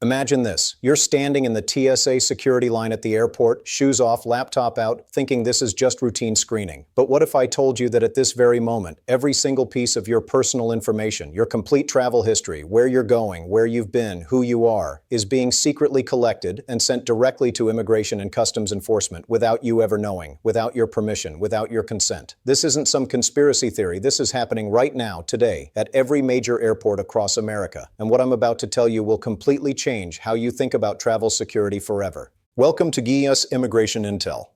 Imagine this. You're standing in the TSA security line at the airport, shoes off, laptop out, thinking this is just routine screening. But what if I told you that at this very moment, every single piece of your personal information, your complete travel history, where you're going, where you've been, who you are, is being secretly collected and sent directly to Immigration and Customs Enforcement without you ever knowing, without your permission, without your consent? This isn't some conspiracy theory. This is happening right now, today, at every major airport across America. And what I'm about to tell you will completely change how you think about travel security forever. Welcome to GIS Immigration Intel,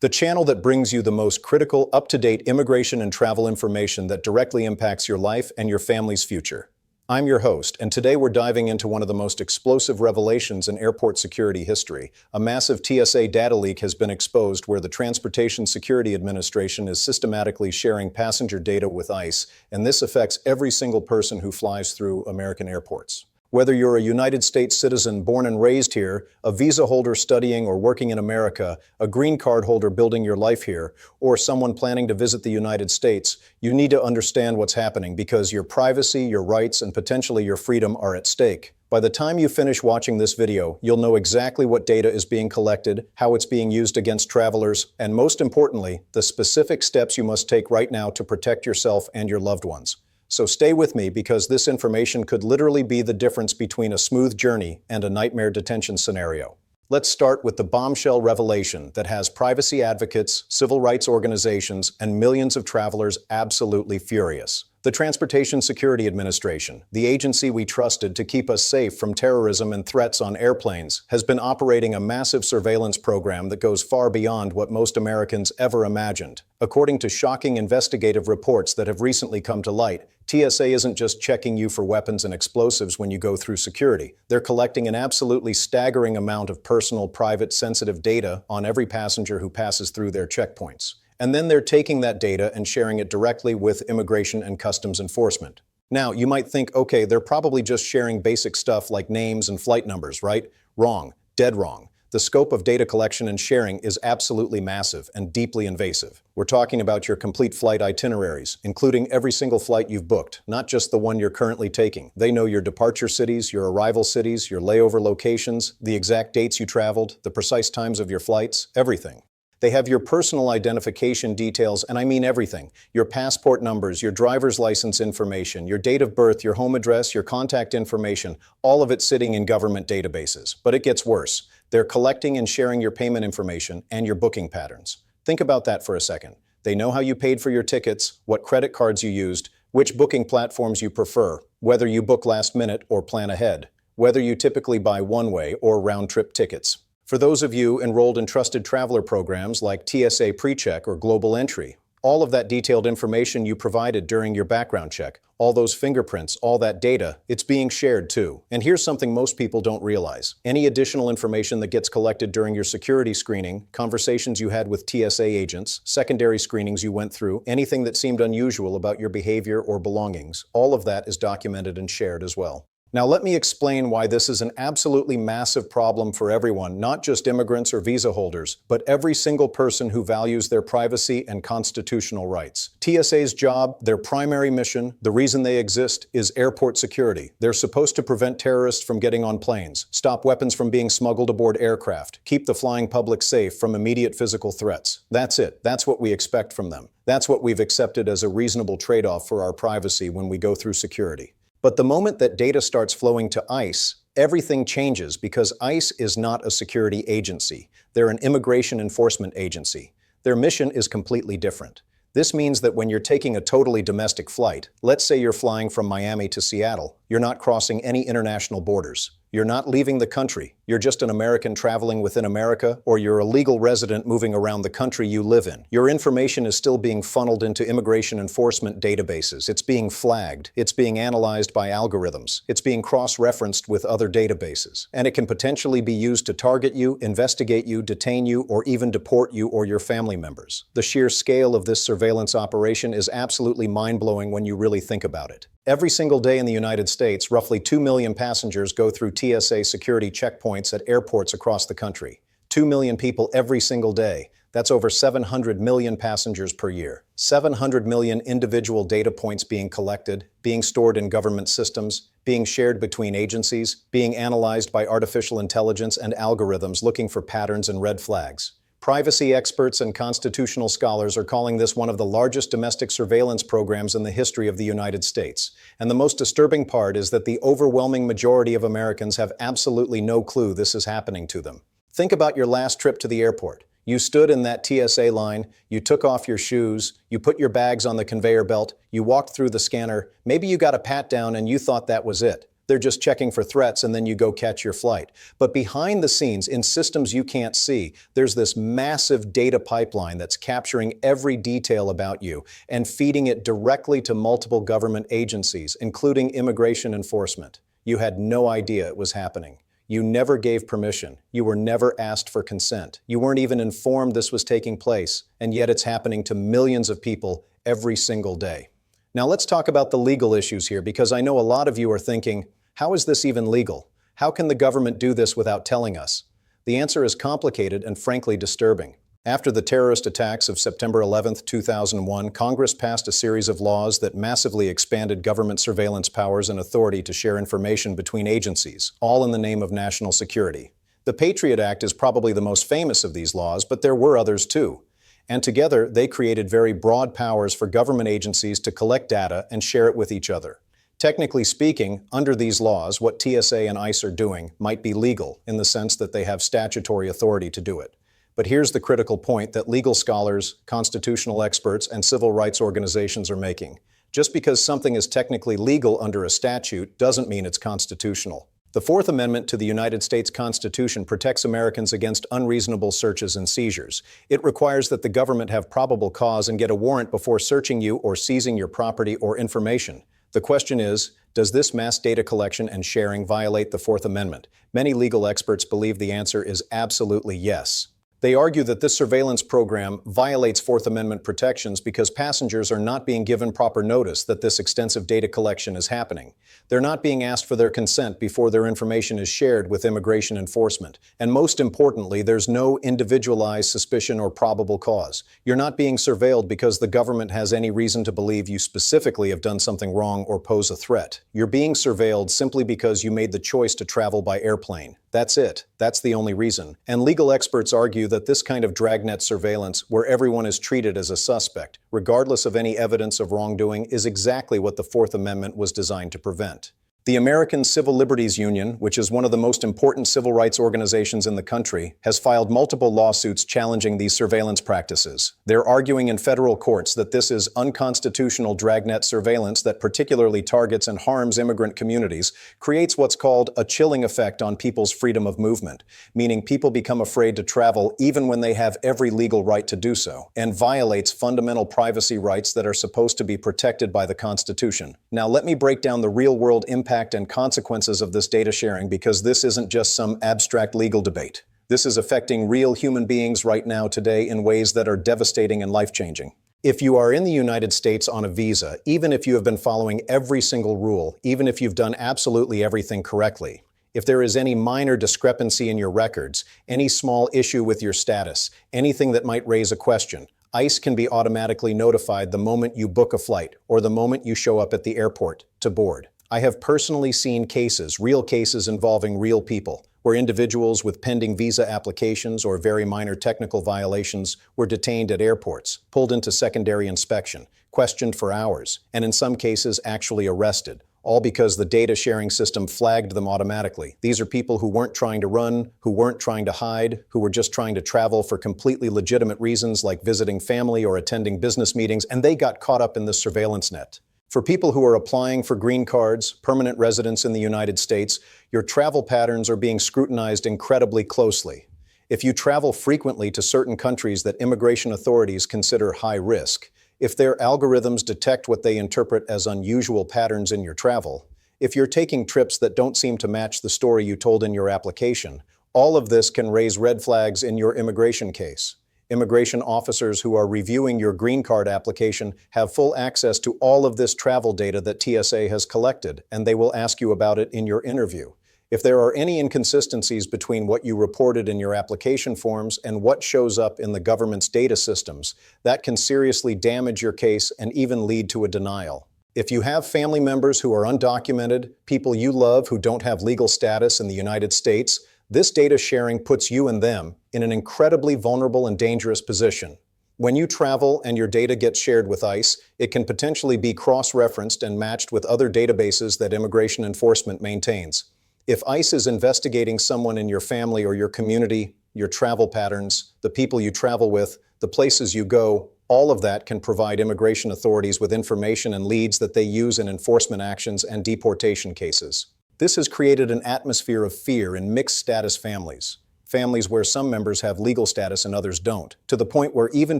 the channel that brings you the most critical, up-to-date immigration and travel information that directly impacts your life and your family's future. I'm your host, and today we're diving into one of the most explosive revelations in airport security history. A massive TSA data leak has been exposed where the Transportation Security Administration is systematically sharing passenger data with ICE, and this affects every single person who flies through American airports. Whether you're a United States citizen born and raised here, a visa holder studying or working in America, a green card holder building your life here, or someone planning to visit the United States, you need to understand what's happening because your privacy, your rights, and potentially your freedom are at stake. By the time you finish watching this video, you'll know exactly what data is being collected, how it's being used against travelers, and most importantly, the specific steps you must take right now to protect yourself and your loved ones. So stay with me because this information could literally be the difference between a smooth journey and a nightmare detention scenario. Let's start with the bombshell revelation that has privacy advocates, civil rights organizations, and millions of travelers absolutely furious. The Transportation Security Administration, the agency we trusted to keep us safe from terrorism and threats on airplanes, has been operating a massive surveillance program that goes far beyond what most Americans ever imagined. According to shocking investigative reports that have recently come to light, TSA isn't just checking you for weapons and explosives when you go through security. They're collecting an absolutely staggering amount of personal, private, sensitive data on every passenger who passes through their checkpoints. And then they're taking that data and sharing it directly with Immigration and Customs Enforcement. Now, you might think, okay, they're probably just sharing basic stuff like names and flight numbers, right? Wrong. Dead wrong. The scope of data collection and sharing is absolutely massive and deeply invasive. We're talking about your complete flight itineraries, including every single flight you've booked, not just the one you're currently taking. They know your departure cities, your arrival cities, your layover locations, the exact dates you traveled, the precise times of your flights, everything. They have your personal identification details, and I mean everything. Your passport numbers, your driver's license information, your date of birth, your home address, your contact information, all of it sitting in government databases. But it gets worse. They're collecting and sharing your payment information and your booking patterns. Think about that for a second. They know how you paid for your tickets, what credit cards you used, which booking platforms you prefer, whether you book last minute or plan ahead, whether you typically buy one-way or round-trip tickets. For those of you enrolled in trusted traveler programs like TSA PreCheck or Global Entry, all of that detailed information you provided during your background check, all those fingerprints, all that data, it's being shared too. And here's something most people don't realize. Any additional information that gets collected during your security screening, conversations you had with TSA agents, secondary screenings you went through, anything that seemed unusual about your behavior or belongings, all of that is documented and shared as well. Now let me explain why this is an absolutely massive problem for everyone, not just immigrants or visa holders, but every single person who values their privacy and constitutional rights. TSA's job, their primary mission, the reason they exist, is airport security. They're supposed to prevent terrorists from getting on planes, stop weapons from being smuggled aboard aircraft, keep the flying public safe from immediate physical threats. That's it. That's what we expect from them. That's what we've accepted as a reasonable trade-off for our privacy when we go through security. But the moment that data starts flowing to ICE, everything changes because ICE is not a security agency. They're an immigration enforcement agency. Their mission is completely different. This means that when you're taking a totally domestic flight, let's say you're flying from Miami to Seattle, you're not crossing any international borders. You're not leaving the country. You're just an American traveling within America, or you're a legal resident moving around the country you live in. Your information is still being funneled into immigration enforcement databases. It's being flagged. It's being analyzed by algorithms. It's being cross-referenced with other databases. And it can potentially be used to target you, investigate you, detain you, or even deport you or your family members. The sheer scale of this surveillance operation is absolutely mind-blowing when you really think about it. Every single day in the United States, roughly 2 million passengers go through TSA security checkpoints at airports across the country. 2 million people every single day. That's over 700 million passengers per year. 700 million individual data points being collected, being stored in government systems, being shared between agencies, being analyzed by artificial intelligence and algorithms looking for patterns and red flags. Privacy experts and constitutional scholars are calling this one of the largest domestic surveillance programs in the history of the United States. And the most disturbing part is that the overwhelming majority of Americans have absolutely no clue this is happening to them. Think about your last trip to the airport. You stood in that TSA line, you took off your shoes, you put your bags on the conveyor belt, you walked through the scanner, maybe you got a pat down and you thought that was it. They're just checking for threats and then you go catch your flight. But behind the scenes, in systems you can't see, there's this massive data pipeline that's capturing every detail about you and feeding it directly to multiple government agencies, including immigration enforcement. You had no idea it was happening. You never gave permission. You were never asked for consent. You weren't even informed this was taking place, and yet it's happening to millions of people every single day. Now let's talk about the legal issues here, because I know a lot of you are thinking, how is this even legal? How can the government do this without telling us? The answer is complicated and frankly disturbing. After the terrorist attacks of September 11, 2001, Congress passed a series of laws that massively expanded government surveillance powers and authority to share information between agencies, all in the name of national security. The Patriot Act is probably the most famous of these laws, but there were others too. And together, they created very broad powers for government agencies to collect data and share it with each other. Technically speaking, under these laws, what TSA and ICE are doing might be legal in the sense that they have statutory authority to do it. But here's the critical point that legal scholars, constitutional experts, and civil rights organizations are making. Just because something is technically legal under a statute doesn't mean it's constitutional. The Fourth Amendment to the United States Constitution protects Americans against unreasonable searches and seizures. It requires that the government have probable cause and get a warrant before searching you or seizing your property or information. The question is, does this mass data collection and sharing violate the Fourth Amendment? Many legal experts believe the answer is absolutely yes. They argue that this surveillance program violates Fourth Amendment protections because passengers are not being given proper notice that this extensive data collection is happening. They're not being asked for their consent before their information is shared with immigration enforcement. And most importantly, there's no individualized suspicion or probable cause. You're not being surveilled because the government has any reason to believe you specifically have done something wrong or pose a threat. You're being surveilled simply because you made the choice to travel by airplane. That's it. That's the only reason. And legal experts argue that this kind of dragnet surveillance, where everyone is treated as a suspect, regardless of any evidence of wrongdoing, is exactly what the Fourth Amendment was designed to prevent. The American Civil Liberties Union, which is one of the most important civil rights organizations in the country, has filed multiple lawsuits challenging these surveillance practices. They're arguing in federal courts that this is unconstitutional dragnet surveillance that particularly targets and harms immigrant communities, creates what's called a chilling effect on people's freedom of movement, meaning people become afraid to travel even when they have every legal right to do so, and violates fundamental privacy rights that are supposed to be protected by the Constitution. Now let me break down the real-world impact and consequences of this data sharing, because this isn't just some abstract legal debate. This is affecting real human beings right now today in ways that are devastating and life-changing. If you are in the United States on a visa, even if you have been following every single rule, even if you've done absolutely everything correctly, if there is any minor discrepancy in your records, any small issue with your status, anything that might raise a question, ICE can be automatically notified the moment you book a flight or the moment you show up at the airport to board. I have personally seen cases, real cases involving real people, where individuals with pending visa applications or very minor technical violations were detained at airports, pulled into secondary inspection, questioned for hours, and in some cases actually arrested, all because the data sharing system flagged them automatically. These are people who weren't trying to run, who weren't trying to hide, who were just trying to travel for completely legitimate reasons like visiting family or attending business meetings, and they got caught up in this surveillance net. For people who are applying for green cards, permanent residence in the United States, your travel patterns are being scrutinized incredibly closely. If you travel frequently to certain countries that immigration authorities consider high risk, if their algorithms detect what they interpret as unusual patterns in your travel, if you're taking trips that don't seem to match the story you told in your application, all of this can raise red flags in your immigration case. Immigration officers who are reviewing your green card application have full access to all of this travel data that TSA has collected, and they will ask you about it in your interview. If there are any inconsistencies between what you reported in your application forms and what shows up in the government's data systems, that can seriously damage your case and even lead to a denial. If you have family members who are undocumented, people you love who don't have legal status in the United States, this data sharing puts you and them in an incredibly vulnerable and dangerous position. When you travel and your data gets shared with ICE, it can potentially be cross-referenced and matched with other databases that immigration enforcement maintains. If ICE is investigating someone in your family or your community, your travel patterns, the people you travel with, the places you go, all of that can provide immigration authorities with information and leads that they use in enforcement actions and deportation cases. This has created an atmosphere of fear in mixed status families. Families where some members have legal status and others don't, to the point where even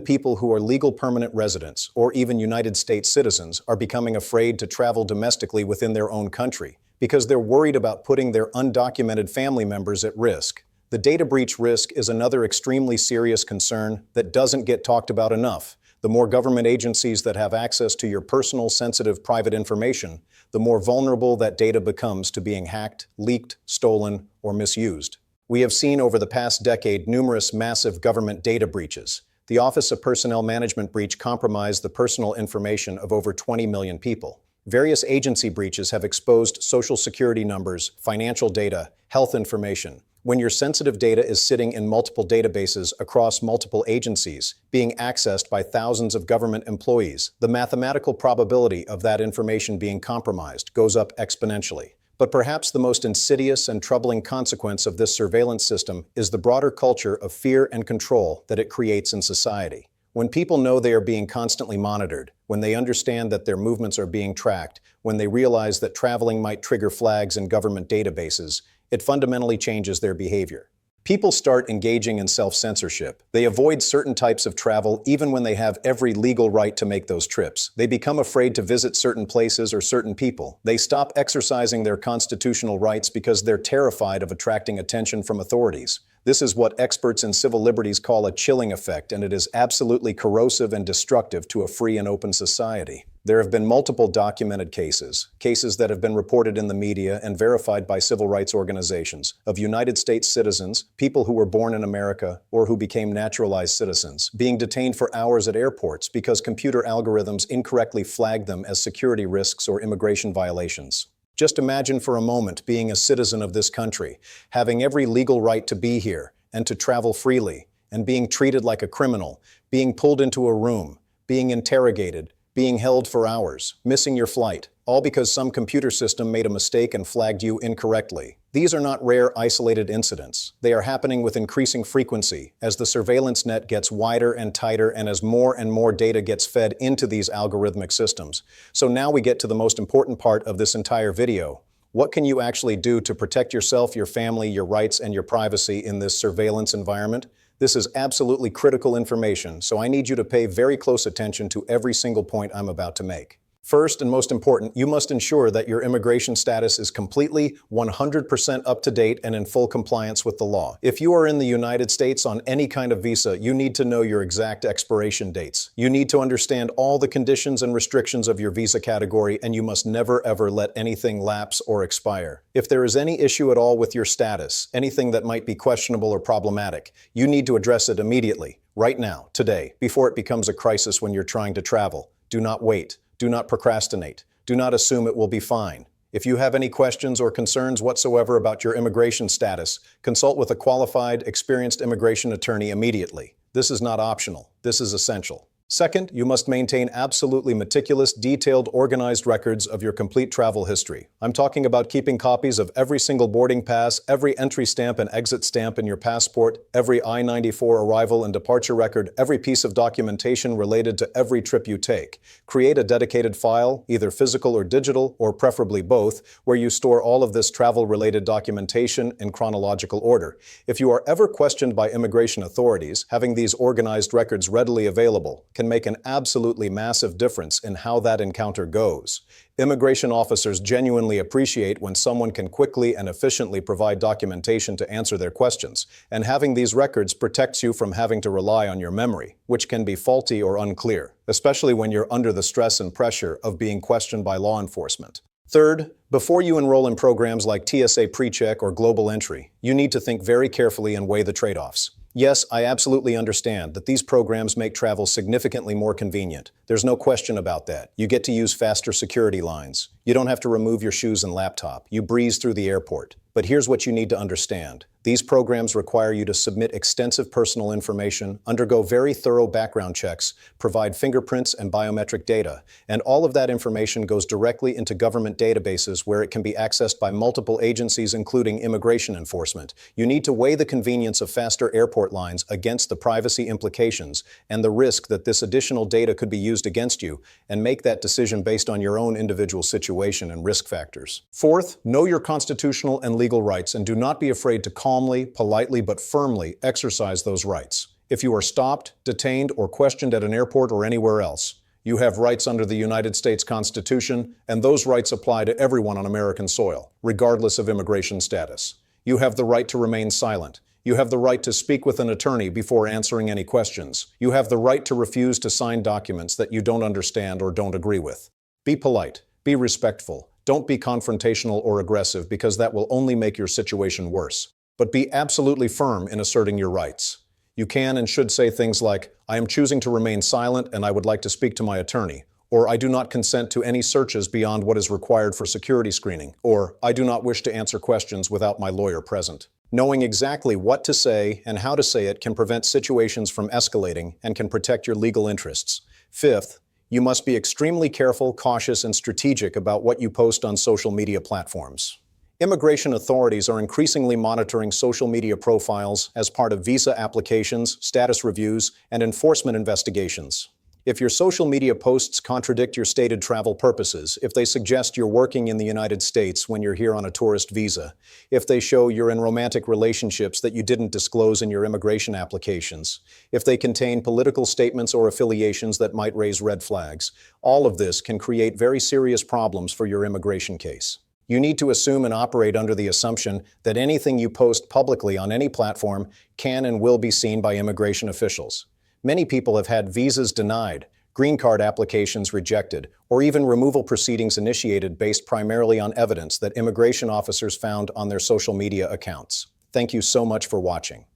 people who are legal permanent residents or even United States citizens are becoming afraid to travel domestically within their own country because they're worried about putting their undocumented family members at risk. The data breach risk is another extremely serious concern that doesn't get talked about enough. The more government agencies that have access to your personal, sensitive, private information, the more vulnerable that data becomes to being hacked, leaked, stolen, or misused. We have seen over the past decade numerous massive government data breaches. The Office of Personnel Management breach compromised the personal information of over 20 million people. Various agency breaches have exposed social security numbers, financial data, health information. When your sensitive data is sitting in multiple databases across multiple agencies, being accessed by thousands of government employees, the mathematical probability of that information being compromised goes up exponentially. But perhaps the most insidious and troubling consequence of this surveillance system is the broader culture of fear and control that it creates in society. When people know they are being constantly monitored, when they understand that their movements are being tracked, when they realize that traveling might trigger flags in government databases, it fundamentally changes their behavior. People start engaging in self-censorship. They avoid certain types of travel even when they have every legal right to make those trips. They become afraid to visit certain places or certain people. They stop exercising their constitutional rights because they're terrified of attracting attention from authorities. This is what experts in civil liberties call a chilling effect, and it is absolutely corrosive and destructive to a free and open society. There have been multiple documented cases that have been reported in the media and verified by civil rights organizations, of United States citizens, people who were born in America or who became naturalized citizens, being detained for hours at airports because computer algorithms incorrectly flagged them as security risks or immigration violations. Just imagine for a moment being a citizen of this country, having every legal right to be here and to travel freely, and being treated like a criminal, being pulled into a room, being interrogated, being held for hours, missing your flight, all because some computer system made a mistake and flagged you incorrectly. These are not rare, isolated incidents. They are happening with increasing frequency as the surveillance net gets wider and tighter and as more and more data gets fed into these algorithmic systems. So now we get to the most important part of this entire video. What can you actually do to protect yourself, your family, your rights, and your privacy in this surveillance environment? This is absolutely critical information, so I need you to pay very close attention to every single point I'm about to make. First and most important, you must ensure that your immigration status is completely 100% up to date and in full compliance with the law. If you are in the United States on any kind of visa, you need to know your exact expiration dates. You need to understand all the conditions and restrictions of your visa category, and you must never ever let anything lapse or expire. If there is any issue at all with your status, anything that might be questionable or problematic, you need to address it immediately, right now, today, before it becomes a crisis when you're trying to travel. Do not wait. Do not procrastinate. Do not assume it will be fine. If you have any questions or concerns whatsoever about your immigration status, consult with a qualified, experienced immigration attorney immediately. This is not optional. This is essential. Second, you must maintain absolutely meticulous, detailed, organized records of your complete travel history. I'm talking about keeping copies of every single boarding pass, every entry stamp and exit stamp in your passport, every I-94 arrival and departure record, every piece of documentation related to every trip you take. Create a dedicated file, either physical or digital, or preferably both, where you store all of this travel-related documentation in chronological order. If you are ever questioned by immigration authorities, having these organized records readily available can make an absolutely massive difference in how that encounter goes. Immigration officers genuinely appreciate when someone can quickly and efficiently provide documentation to answer their questions, and having these records protects you from having to rely on your memory, which can be faulty or unclear, especially when you're under the stress and pressure of being questioned by law enforcement. Third, before you enroll in programs like TSA PreCheck or Global Entry, you need to think very carefully and weigh the trade-offs. Yes, I absolutely understand that these programs make travel significantly more convenient. There's no question about that. You get to use faster security lines. You don't have to remove your shoes and laptop. You breeze through the airport. But here's what you need to understand. These programs require you to submit extensive personal information, undergo very thorough background checks, provide fingerprints and biometric data, and all of that information goes directly into government databases where it can be accessed by multiple agencies, including immigration enforcement. You need to weigh the convenience of faster airport lines against the privacy implications and the risk that this additional data could be used against you, and make that decision based on your own individual situation and risk factors. Fourth, know your constitutional and legal rights and do not be afraid to calmly, politely, but firmly exercise those rights. If you are stopped, detained, or questioned at an airport or anywhere else, you have rights under the United States Constitution, and those rights apply to everyone on American soil, regardless of immigration status. You have the right to remain silent. You have the right to speak with an attorney before answering any questions. You have the right to refuse to sign documents that you don't understand or don't agree with. Be polite. Be respectful. Don't be confrontational or aggressive, because that will only make your situation worse. But be absolutely firm in asserting your rights. You can and should say things like, "I am choosing to remain silent and I would like to speak to my attorney," or "I do not consent to any searches beyond what is required for security screening," or "I do not wish to answer questions without my lawyer present." Knowing exactly what to say and how to say it can prevent situations from escalating and can protect your legal interests. Fifth, you must be extremely careful, cautious, and strategic about what you post on social media platforms. Immigration authorities are increasingly monitoring social media profiles as part of visa applications, status reviews, and enforcement investigations. If your social media posts contradict your stated travel purposes, if they suggest you're working in the United States when you're here on a tourist visa, if they show you're in romantic relationships that you didn't disclose in your immigration applications, if they contain political statements or affiliations that might raise red flags, all of this can create very serious problems for your immigration case. You need to assume and operate under the assumption that anything you post publicly on any platform can and will be seen by immigration officials. Many people have had visas denied, green card applications rejected, or even removal proceedings initiated based primarily on evidence that immigration officers found on their social media accounts. Thank you so much for watching.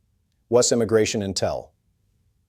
What's Immigration Intel?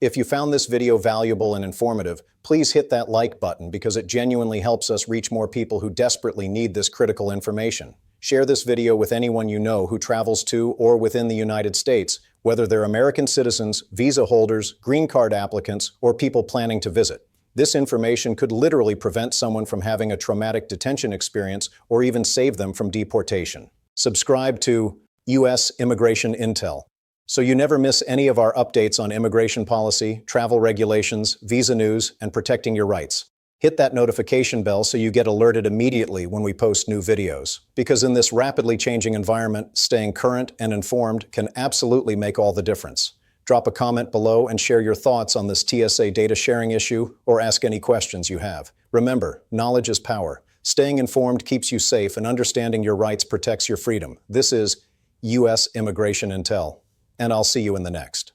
If you found this video valuable and informative, please hit that like button because it genuinely helps us reach more people who desperately need this critical information. Share this video with anyone you know who travels to or within the United States, whether they're American citizens, visa holders, green card applicants, or people planning to visit. This information could literally prevent someone from having a traumatic detention experience or even save them from deportation. Subscribe to U.S. Immigration Intel so you never miss any of our updates on immigration policy, travel regulations, visa news, and protecting your rights. Hit that notification bell so you get alerted immediately when we post new videos. Because in this rapidly changing environment, staying current and informed can absolutely make all the difference. Drop a comment below and share your thoughts on this TSA data sharing issue, or ask any questions you have. Remember, knowledge is power. Staying informed keeps you safe, and understanding your rights protects your freedom. This is U.S. Immigration Intel, and I'll see you in the next.